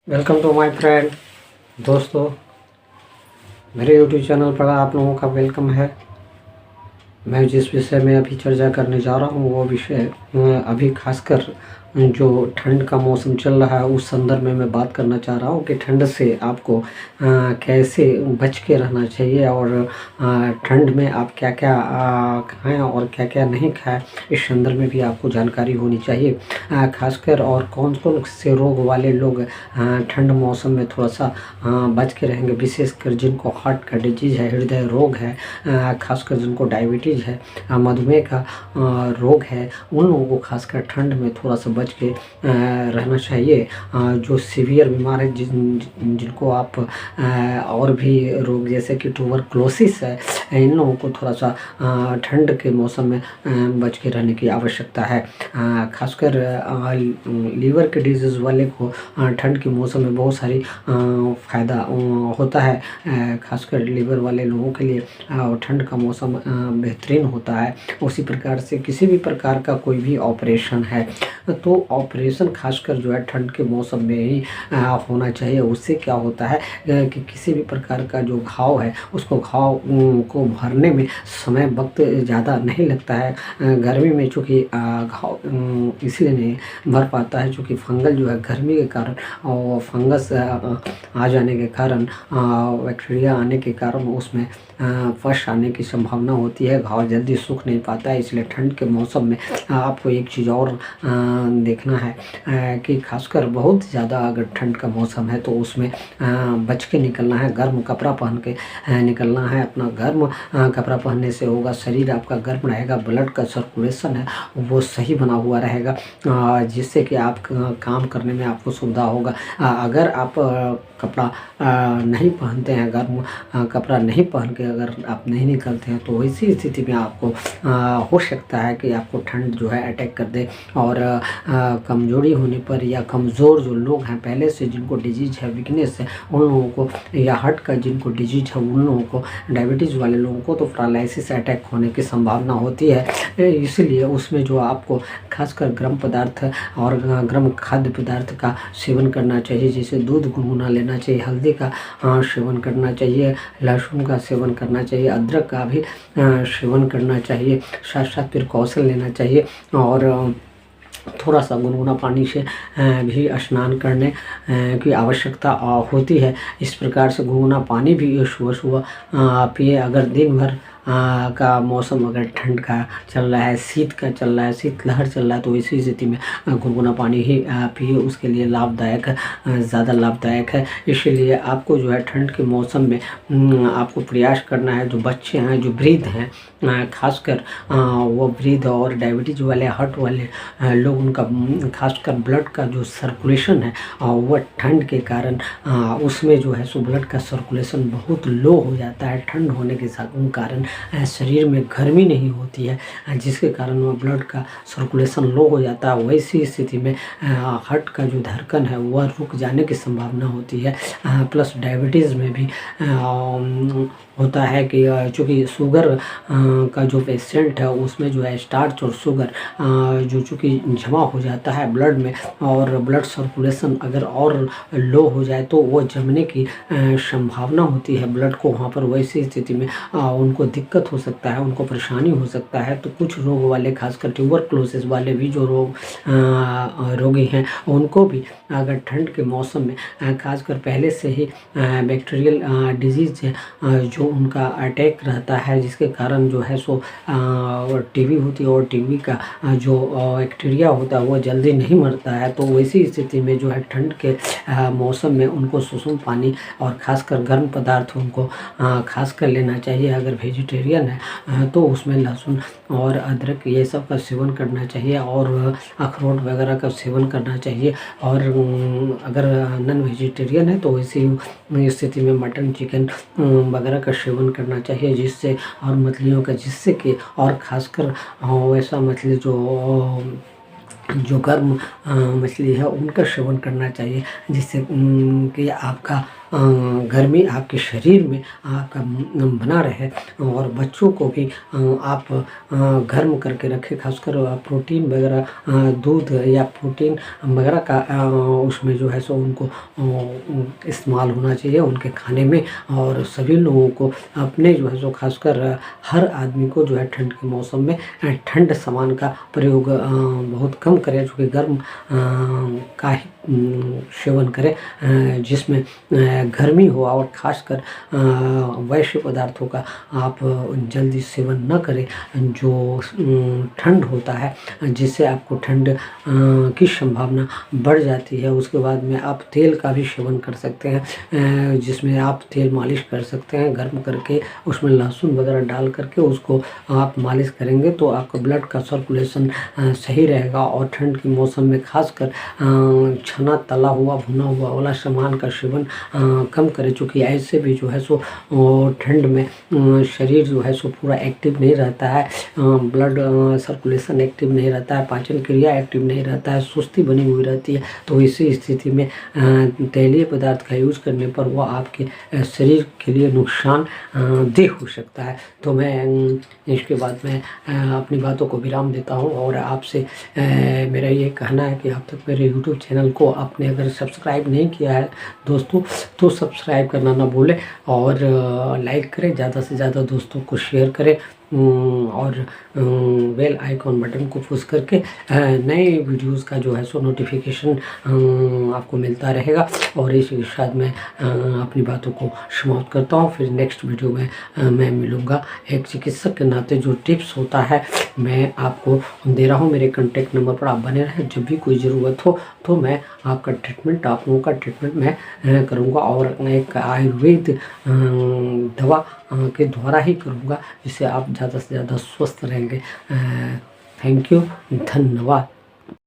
Welcome to my friend. दोस्तों, मेरे YouTube channel पर आप लोगों का वेलकम है। मैं जिस विषय में अभी चर्चा करने जा रहा हूँ वो विषय अभी खासकर जो ठंड का मौसम चल रहा है उस संदर्भ में मैं बात करना चाह रहा हूँ कि ठंड से आपको कैसे बच के रहना चाहिए और ठंड में आप क्या क्या खाएं और क्या क्या नहीं खाएं, इस संदर्भ में भी आपको जानकारी होनी चाहिए। खासकर और कौन कौन से रोग वाले लोग ठंड मौसम में थोड़ा सा बच के रहेंगे, विशेषकर जिनको हार्ट का डिजीज़ है, हृदय रोग है, खासकर जिनको डायबिटीज़ है, मधुमेह का रोग है, उन लोगों को खासकर ठंड में थोड़ा सा बच के रहना चाहिए। जो सीवियर बीमार है, जिनको आप और भी रोग जैसे कि ट्यूबरक्लोसिस है, इन लोगों को थोड़ा सा ठंड के मौसम में बच के रहने की आवश्यकता है। खासकर लीवर के डिजीज़ वाले को ठंड के मौसम में बहुत सारी फ़ायदा होता है। खासकर लीवर वाले लोगों के लिए ठंड का मौसम बेहतरीन होता है। उसी प्रकार से किसी भी प्रकार का कोई भी ऑपरेशन है तो ऑपरेशन खासकर जो है ठंड के मौसम में ही होना चाहिए। उससे क्या होता है कि किसी भी प्रकार का जो घाव है उसको घाव को भरने में समय वक्त ज़्यादा नहीं लगता है। गर्मी में चूँकि घाव इसलिए नहीं भर पाता है चूँकि फंगल जो है गर्मी के कारण और फंगस आ जाने के कारण, बैक्टीरिया आने के कारण उसमें फश आने की संभावना होती है। घाव जल्दी सूख नहीं पाता है। इसलिए ठंड के मौसम में आपको एक चीज़ और देखना है कि खासकर बहुत ज़्यादा अगर ठंड का मौसम है तो उसमें बच के निकलना है। गर्म कपड़ा पहन के निकलना है। अपना गर्म कपड़ा पहनने से होगा, शरीर आपका गर्म रहेगा, ब्लड का सर्कुलेशन है वो सही बना हुआ रहेगा, जिससे कि आप काम करने में आपको सुविधा होगा। अगर आप कपड़ा नहीं पहनते हैं, गर्म कपड़ा नहीं पहन के अगर आप नहीं निकलते हैं तो वैसी स्थिति में आपको हो सकता है कि आपको ठंड जो है अटैक कर दे। और कमजोरी होने पर या कमज़ोर जो लोग हैं पहले से, जिनको डिजीज है, वीकनेस है, उन लोगों को, या हार्ट का जिनको डिजीज है उन लोगों को, डायबिटीज़ वाले लोगों को तो पैरालिसिस अटैक होने की संभावना होती है। इसलिए उसमें जो आपको खासकर गर्म पदार्थ और गर्म खाद्य पदार्थ का सेवन करना चाहिए, जैसे दूध गुनगुना लेना चाहिए, हल्दी का सेवन करना चाहिए, लहसुन का सेवन करना चाहिए, अदरक का भी सेवन करना चाहिए, साथ साथ प्रिकॉशन लेना चाहिए और थोड़ा सा गुनगुना पानी से भी स्नान करने की आवश्यकता होती है। इस प्रकार से गुनगुना पानी भी सुबह सुबह पिए। अगर दिन भर का मौसम अगर ठंड का चल रहा है, शीत का चल रहा है, शीतलहर चल रहा है, तो इसी स्थिति में गुनगुना पानी ही पिए, उसके लिए लाभदायक, ज़्यादा लाभदायक है। इसीलिए आपको जो है ठंड के मौसम में आपको प्रयास करना है। जो बच्चे हैं, जो वृद्ध हैं, खासकर वो वृद्ध और डायबिटीज़ वाले, हार्ट वाले लोग, उनका खासकर ब्लड का जो सर्कुलेशन है वह ठंड के कारण उसमें जो है सो ब्लड का सर्कुलेशन बहुत लो हो जाता है। ठंड होने के कारण शरीर में गर्मी नहीं होती है, जिसके कारण वह ब्लड का सर्कुलेशन लो हो जाता है। वैसी स्थिति में हार्ट का जो धड़कन है वह रुक जाने की संभावना होती है। प्लस डायबिटीज़ में भी होता है कि चूँकि शुगर का जो पेशेंट है उसमें जो है स्टार्च और शुगर जो चूँकि जमा हो जाता है ब्लड में, और ब्लड सर्कुलेशन अगर और लो हो जाए तो वो जमने की संभावना होती है ब्लड को वहाँ पर। वैसी स्थिति में उनको दिक्कत हो सकता है, उनको परेशानी हो सकता है। तो कुछ रोग वाले, खासकर ट्यूबरक्लोसिस वाले भी जो रोगी हैं, उनको भी अगर ठंड के मौसम में खासकर पहले से ही बैक्टीरियल डिजीज़ जो उनका अटैक रहता है, जिसके कारण जो है सो टीबी होती है, और टीबी का जो बैक्टीरिया होता है वो जल्दी नहीं मरता है। तो वैसी स्थिति में जो है ठंड के मौसम में उनको सुसुम पानी और खासकर गर्म पदार्थ उनको खास कर लेना चाहिए। अगर वेजिटेरियन है तो उसमें लहसुन और अदरक ये सब का सेवन करना चाहिए, और अखरोट वगैरह का सेवन करना चाहिए। और अगर नॉन वेजिटेरियन है तो इसी स्थिति में मटन, चिकन वगैरह का सेवन करना चाहिए, जिससे, और मछलियों का, जिससे कि, और खासकर वैसा मछली जो गर्म मछली है उनका सेवन करना चाहिए, जिससे कि आपका गर्मी आपके शरीर में आपका बना रहे, और बच्चों को भी आप गर्म करके रखें। खासकर प्रोटीन वगैरह, दूध या प्रोटीन वगैरह का उसमें जो है सो उनको इस्तेमाल होना चाहिए उनके खाने में। और सभी लोगों को अपने जो है सो खासकर हर आदमी को जो है ठंड के मौसम में ठंड सामान का प्रयोग बहुत कम करें, जो कि गर्म का ही सेवन करें, जिसमें गर्मी हो। और ख़ासकर वैश्य पदार्थों का आप जल्दी सेवन न करें जो ठंड होता है, जिससे आपको ठंड की संभावना बढ़ जाती है। उसके बाद में आप तेल का भी सेवन कर सकते हैं, जिसमें आप तेल मालिश कर सकते हैं गर्म करके, उसमें लहसुन वगैरह डाल करके उसको आप मालिश करेंगे तो आपका ब्लड का सर्कुलेशन सही रहेगा। और ठंड के मौसम में खासकर छना तला हुआ भुना हुआ वाला सामान का सेवन कम करें, चूँकि ऐसे भी जो है सो ठंड में शरीर जो है सो पूरा एक्टिव नहीं रहता है, ब्लड सर्कुलेशन एक्टिव नहीं रहता है, पाचन क्रिया एक्टिव नहीं रहता है, सुस्ती बनी हुई रहती है। तो इसी स्थिति में तैलीय पदार्थ का यूज करने पर वह आपके शरीर के लिए नुकसान देह हो सकता है। तो मैं इसके बाद में अपनी बातों को विराम देता हूँ, और आपसे मेरा ये कहना है कि अब तक मेरे YouTube चैनल को आपने अगर सब्सक्राइब नहीं किया है दोस्तों, तो सब्सक्राइब करना ना भूलें, और लाइक करें, ज़्यादा से ज़्यादा दोस्तों को शेयर करें, और बेल आइकॉन बटन को पुश करके नए वीडियोस का जो है सो नोटिफिकेशन आपको मिलता रहेगा। और इसी के साथ मैं अपनी बातों को समाप्त करता हूँ। फिर नेक्स्ट वीडियो में मैं मिलूँगा। एक चिकित्सक के नाते जो टिप्स होता है मैं आपको दे रहा हूँ। मेरे कॉन्टैक्ट नंबर पर आप बने रहें, जब भी कोई ज़रूरत हो तो मैं आपका ट्रीटमेंट, आप लोगों का ट्रीटमेंट मैं करूँगा, और एक आयुर्वेद दवा के द्वारा ही करूँगा, जिससे आप ज़्यादा से ज़्यादा स्वस्थ रहेंगे। थैंक यू, धन्यवाद।